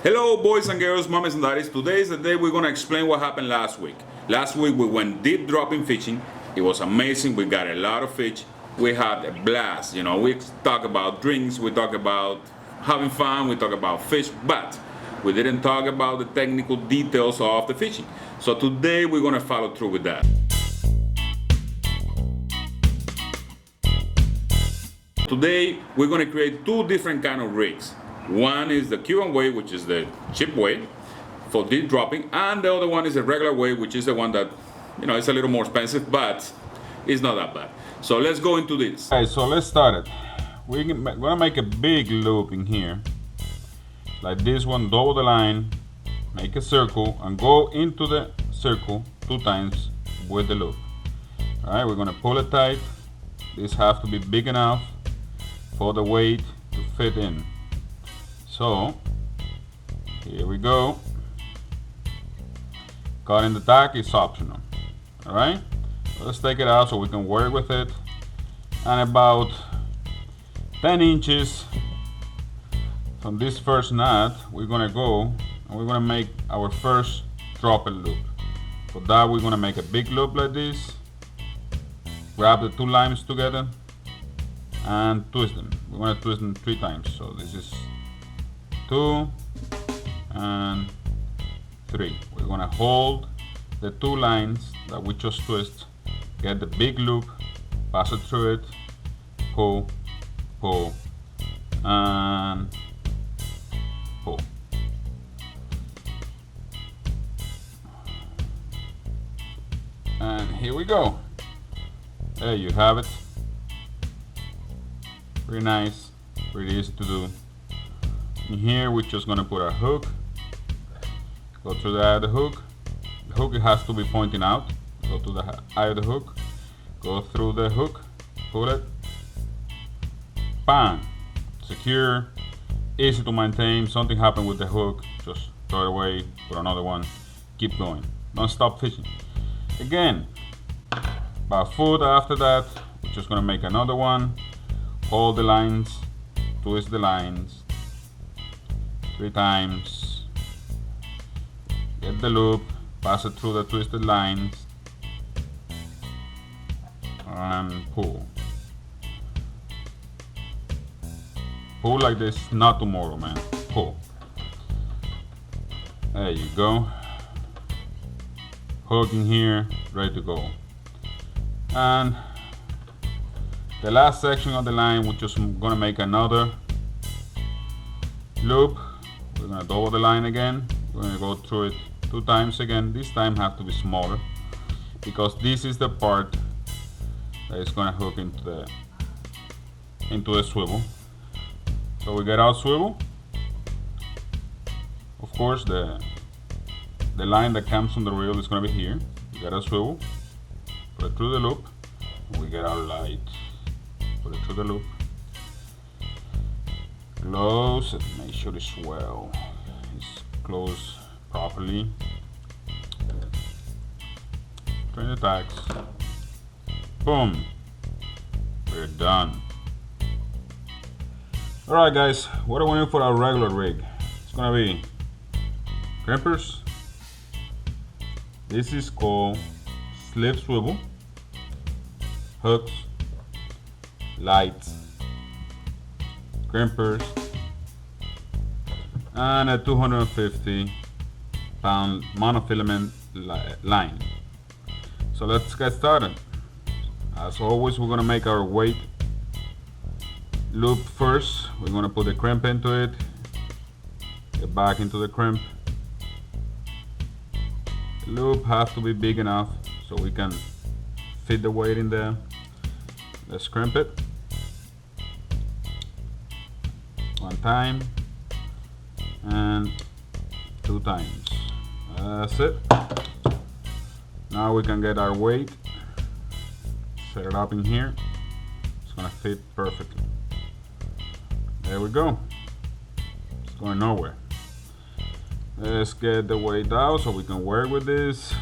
Hello boys and girls, mommies and daddies. Today is the day we're gonna explain what happened last week. Last week we went deep dropping fishing. It was amazing. We got a lot of fish. We had a blast. You know, we talk about drinks, we talk about having fun, we talk about fish, but we didn't talk about the technical details of the fishing. So today we're gonna follow through with that. Today we're gonna create two different kind of rigs. One is the Cuban way, which is the cheap way for deep dropping, and the other one is the regular way, which is the one that, you know, it's a little more expensive, but it's not that bad. So let's go into this. Okay, so let's start it. We're gonna make a big loop in here, like this one. Double the line, make a circle, and go into the circle 2 times with the loop. All right, we're gonna pull it tight. This has to be big enough for the weight to fit in. So here we go. Cutting the tack is optional. All right, let's take it out so we can work with it. And about 10 inches from this first knot, we're gonna go and we're gonna make our first dropper loop. For that, we're gonna make a big loop like this. Grab the 2 lines together and twist them. We're gonna twist them 3 times. So this is 2 and 3. We're gonna hold the 2 lines that we just twist, get the big loop, pass it through it, pull, pull, and pull. And here we go. There you have it. Pretty nice, pretty easy to do. In here we're just gonna put a hook, go through the eye of the hook. The hook has to be pointing out. Go to the eye of the hook, go through the hook, pull it, bam, secure, easy to maintain. Something happened with the hook, just throw it away, put another one, keep going, don't stop fishing. Again, about 1 foot after that, we're just gonna make another one, hold the lines, twist the lines 3 times, get the loop, pass it through the twisted lines, and pull. Pull like this, not tomorrow, man. Pull. There you go. Hook in here, ready to go. And the last section of the line, we're just gonna make another loop. We're gonna double the line again. We're gonna go through it 2 times again. This time have to be smaller because this is the part that is gonna hook into the swivel. So we get our swivel. Of course, the line that comes from the reel is gonna be here. We get our swivel, put it through the loop. We get our light, put it through the loop. Close it, make sure it's well. It's closed properly. Turn the tacks. Boom. We're done. Alright guys, what are we doing for our regular rig? It's gonna be crimpers. This is called slip swivel. Hooks, lights, crimpers, and a 250-pound monofilament line. So let's get started. As always, we're gonna make our weight loop first. We're gonna put the crimp into it, get back into the crimp. The loop has to be big enough so we can fit the weight in there. Let's crimp it 1 time and 2 times. That's it. Now we can get our weight, set it up in here. It's gonna fit perfectly. There we go. It's going nowhere. Let's get the weight out so we can work with this.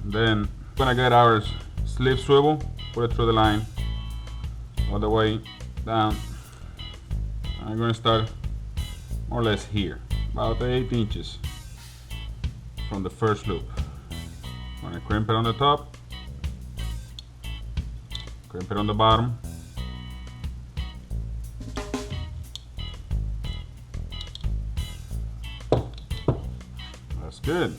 Then we're gonna get our slip swivel, put it through the line all the way down. I'm gonna start more or less here. about 8 inches from the first loop. I'm gonna crimp it on the top, crimp it on the bottom. That's good.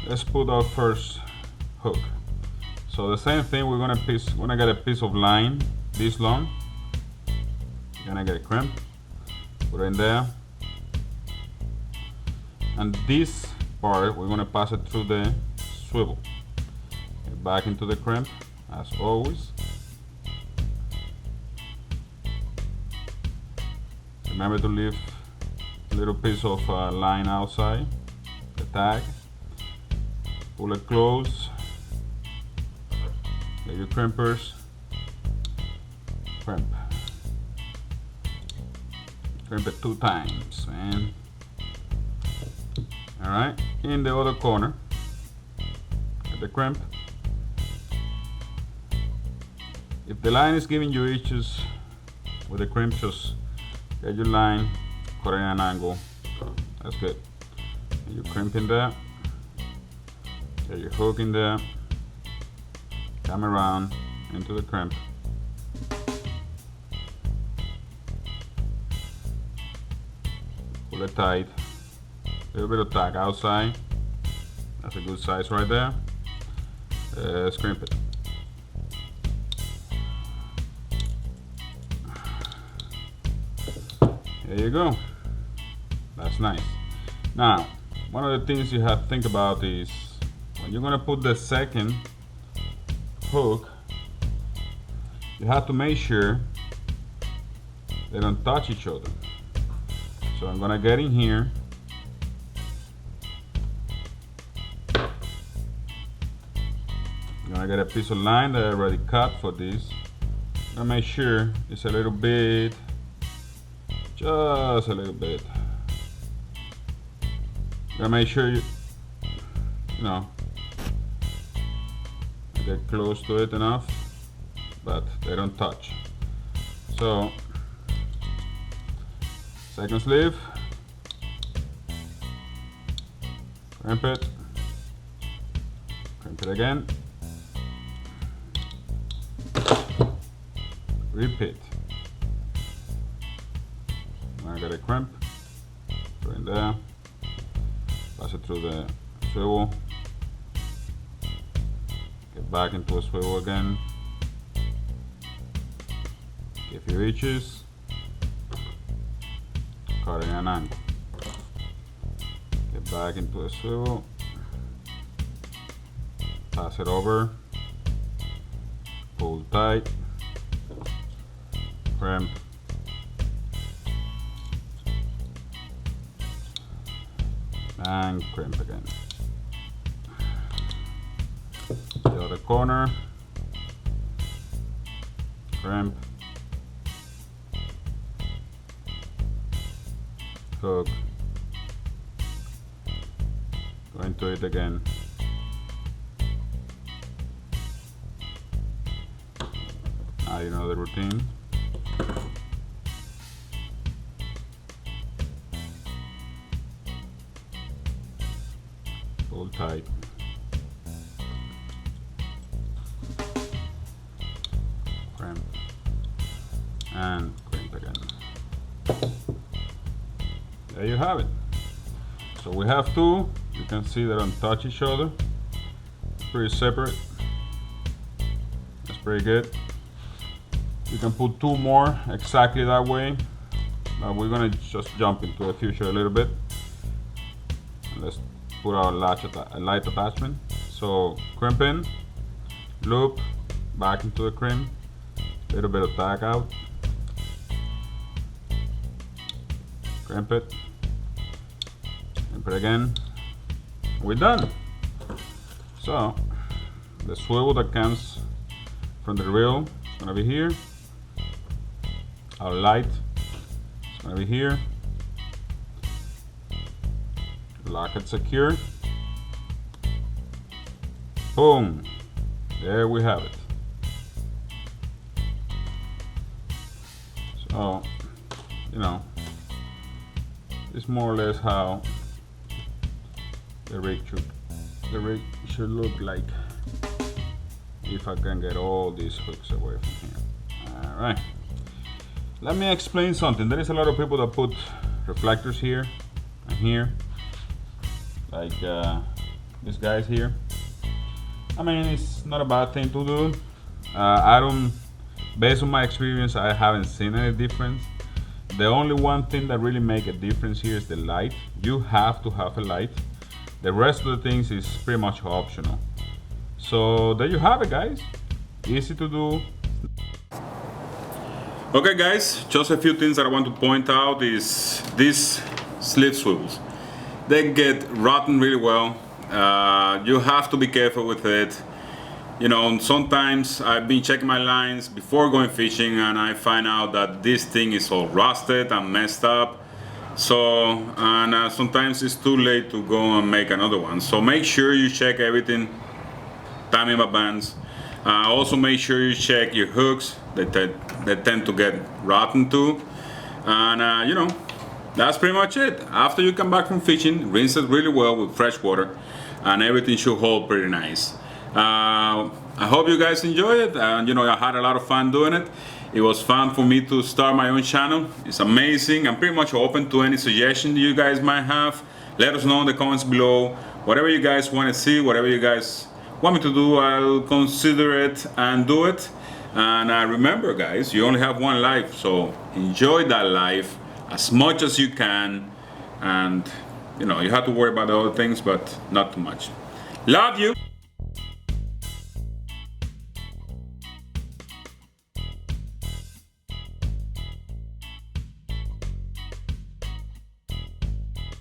Let's put our first hook. So the same thing, we're gonna get a piece of line this long. You're gonna get a crimp, put it in there, and this part we're gonna pass it through the swivel. Get back into the crimp as always. Remember to leave a little piece of line outside the tag. Pull it close. Get your crimpers. Crimp. Crimp it 2 times, man. Alright, in the other corner, get the crimp. If the line is giving you issues with the crimp, just get your line, cut it at an angle. That's good. Get your crimp in there. Get your hook in there. Come around into the crimp. Pull it tight. A little bit of tag outside. That's a good size right there. Let's crimp it. There you go. That's nice. Now, one of the things you have to think about is when you're gonna put the second hook, you have to make sure they don't touch each other. So I'm gonna get in here. I'm gonna get a piece of line that I already cut for this. I'm gonna make sure it's a little bit, just a little bit. Gonna make sure you know, get close to it enough, but they don't touch. So, second sleeve, crimp it again, repeat. Now I got a crimp, put it in there, pass it through the swivel, get back into a swivel again, give you reaches, cut in an angle, get back into a swivel, pass it over, pull tight, crimp, and crimp again. The other corner, crimp, hook, go into it again, now you know the routine. Pull tight, crimp, and crimp again. There you have it. So we have two. You can see they don't touch each other. Pretty separate. That's pretty good. You can put two more exactly that way. But we're gonna just jump into the future a little bit. And let's put our light attachment. So crimp in, loop, back into the crimp, little bit of tag out, crimp it again. We're done. So the swivel that comes from the reel is gonna be here. Our light is gonna be here. Lock it secure. Boom. There we have it. So, you know, This is more or less how the rig should look like, if I can get all these hooks away from here. Alright, let me explain something. There is a lot of people that put reflectors here and here, like these guys here. I mean, it's not a bad thing to do. Based on my experience, I haven't seen any difference. The only one thing that really make a difference here is the light. You have to have a light. The rest of the things is pretty much optional. So there you have it, guys. Easy to do. Okay guys, just a few things that I want to point out is these sleeve swivels. They get rotten really well. You have to be careful with it. You know, sometimes I've been checking my lines before going fishing and I find out that this thing is all rusted and messed up. So, and sometimes it's too late to go and make another one. So make sure you check everything time in advance. Also make sure you check your hooks. They tend to get rotten too. And you know, that's pretty much it. After you come back from fishing, rinse it really well with fresh water and everything should hold pretty nice. I hope you guys enjoy it, and you know, I had a lot of fun doing it. It was fun for me to start my own channel. It's amazing. I'm pretty much open to any suggestions you guys might have. Let us know in the comments below. Whatever you guys want to see, whatever you guys want me to do, I'll consider it and do it. And remember guys, you only have one life, so enjoy that life as much as you can. And you know, you have to worry about the other things, but not too much. Love you.